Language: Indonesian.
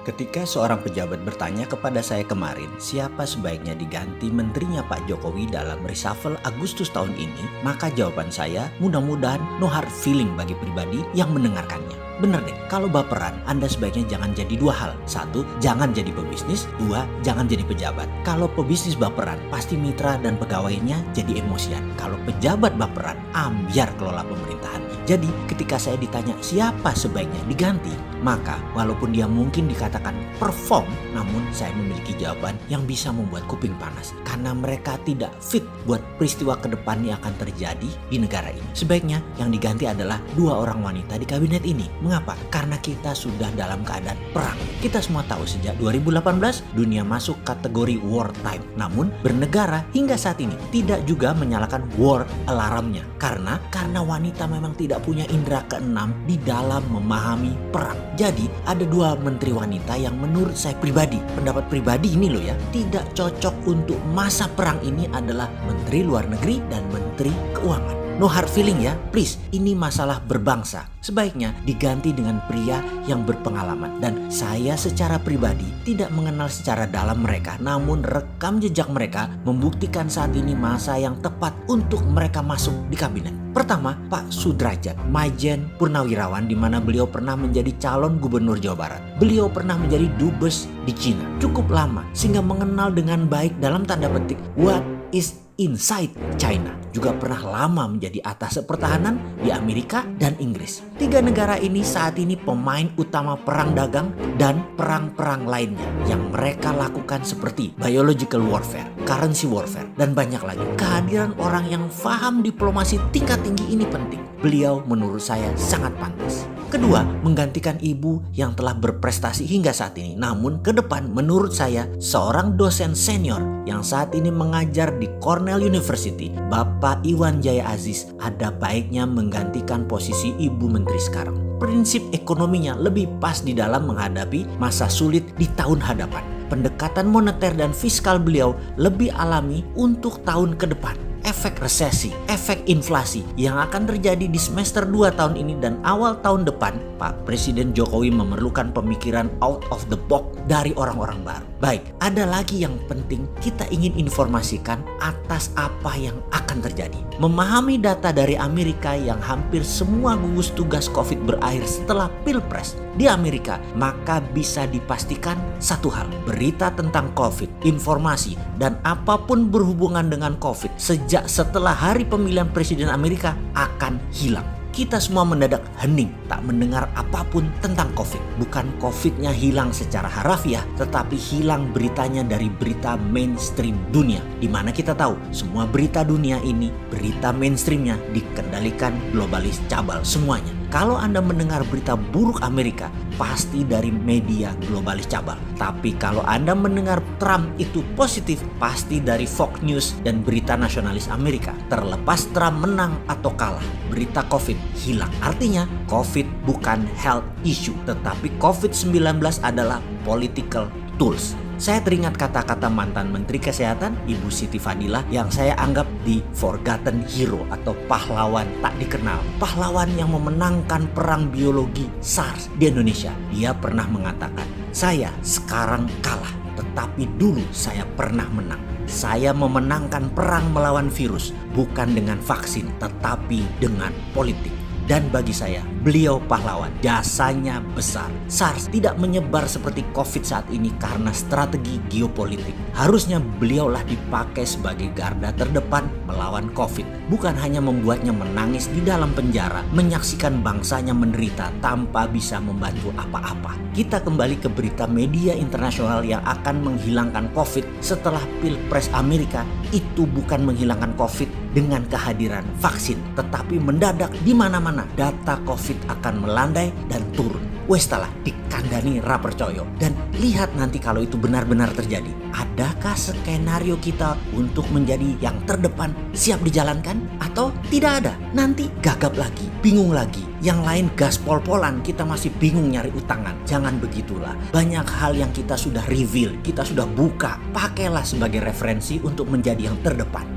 Ketika seorang pejabat bertanya kepada saya kemarin, siapa sebaiknya diganti menterinya Pak Jokowi dalam reshuffle Agustus tahun ini, maka jawaban saya mudah-mudahan no hard feeling bagi pribadi yang mendengarkannya. Bener deh, kalau baperan, Anda sebaiknya jangan jadi dua hal. Satu, jangan jadi pebisnis. Dua, jangan jadi pejabat. Kalau pebisnis baperan, pasti mitra dan pegawainya jadi emosian. Kalau pejabat baperan, ambiar kelola pemerintahan. Jadi, ketika saya ditanya siapa sebaiknya diganti, maka walaupun dia mungkin dikatakan perform, namun saya memiliki jawaban yang bisa membuat kuping panas. Karena mereka tidak fit buat peristiwa ke depan yang akan terjadi di negara ini. Sebaiknya yang diganti adalah dua orang wanita di kabinet ini. Mengapa? Karena kita sudah dalam keadaan perang. Kita semua tahu sejak 2018 dunia masuk kategori war time. Namun bernegara hingga saat ini tidak juga menyalakan war alarmnya. Karena wanita memang tidak punya indera keenam di dalam memahami perang. Jadi ada dua menteri wanita yang menurut saya pribadi, pendapat pribadi ini loh ya, tidak cocok untuk masa perang ini adalah Menteri Luar Negeri dan Menteri Keuangan. No hard feeling ya, please. Ini masalah berbangsa. Sebaiknya diganti dengan pria yang berpengalaman. Dan saya secara pribadi tidak mengenal secara dalam mereka. Namun rekam jejak mereka membuktikan saat ini masa yang tepat untuk mereka masuk di kabinet. Pertama, Pak Sudrajat, Majen Purnawirawan, di mana beliau pernah menjadi calon gubernur Jawa Barat. Beliau pernah menjadi dubes di Cina cukup lama sehingga mengenal dengan baik dalam tanda petik what is inside China. Juga pernah lama menjadi atase pertahanan di Amerika dan Inggris. Tiga negara ini saat ini pemain utama perang dagang dan perang-perang lainnya yang mereka lakukan seperti biological warfare, currency warfare, dan banyak lagi. Kehadiran orang yang paham diplomasi tingkat tinggi ini penting. Beliau menurut saya sangat pantas. Kedua, menggantikan ibu yang telah berprestasi hingga saat ini. Namun ke depan menurut saya seorang dosen senior yang saat ini mengajar di Cornell University, Bapak Iwan Jaya Aziz, ada baiknya menggantikan posisi ibu menteri sekarang. Prinsip ekonominya lebih pas di dalam menghadapi masa sulit di tahun hadapan. Pendekatan moneter dan fiskal beliau lebih alami untuk tahun ke depan. Efek resesi, efek inflasi yang akan terjadi di semester 2 tahun ini dan awal tahun depan, Pak Presiden Jokowi memerlukan pemikiran out of the box dari orang-orang baru. Baik, ada lagi yang penting kita ingin informasikan atas apa yang akan terjadi. Memahami data dari Amerika yang hampir semua gugus tugas COVID berakhir setelah Pilpres di Amerika, maka bisa dipastikan satu hal, berita tentang COVID, informasi, dan apapun berhubungan dengan COVID sejak setelah hari pemilihan presiden Amerika akan hilang. Kita semua mendadak hening tak mendengar apapun tentang COVID. Bukan COVID-nya hilang secara harafiah, tetapi hilang beritanya dari berita mainstream dunia. Dimana kita tahu semua berita dunia ini, berita mainstreamnya dikendalikan globalis cabal semuanya. Kalau Anda mendengar berita buruk Amerika, pasti dari media globalis cabal. Tapi kalau Anda mendengar Trump itu positif, pasti dari Fox News dan berita nasionalis Amerika. Terlepas Trump menang atau kalah, berita COVID hilang. Artinya, COVID bukan health issue, tetapi COVID-19 adalah political tools. Saya teringat kata-kata mantan Menteri Kesehatan Ibu Siti Fadilah yang saya anggap the forgotten hero atau pahlawan tak dikenal. Pahlawan yang memenangkan perang biologi SARS di Indonesia. Dia pernah mengatakan, saya sekarang kalah, tetapi dulu saya pernah menang. Saya memenangkan perang melawan virus bukan dengan vaksin, tetapi dengan politik. Dan bagi saya, beliau pahlawan, jasanya besar. SARS tidak menyebar seperti COVID saat ini karena strategi geopolitik. Harusnya beliaulah dipakai sebagai garda terdepan melawan COVID. Bukan hanya membuatnya menangis di dalam penjara, menyaksikan bangsanya menderita tanpa bisa membantu apa-apa. Kita kembali ke berita media internasional yang akan menghilangkan COVID setelah Pilpres Amerika. Itu bukan menghilangkan COVID dengan kehadiran vaksin, tetapi mendadak di mana-mana data COVID akan melandai dan turun. Wes talah dikandani ra percaya. Dan lihat nanti kalau itu benar-benar terjadi. Adakah skenario kita untuk menjadi yang terdepan siap dijalankan? Atau tidak ada? Nanti gagap lagi, bingung lagi. Yang lain gas pol-polan, kita masih bingung nyari utangan. Jangan begitulah. Banyak hal yang kita sudah reveal, kita sudah buka. Pakailah sebagai referensi untuk menjadi yang terdepan.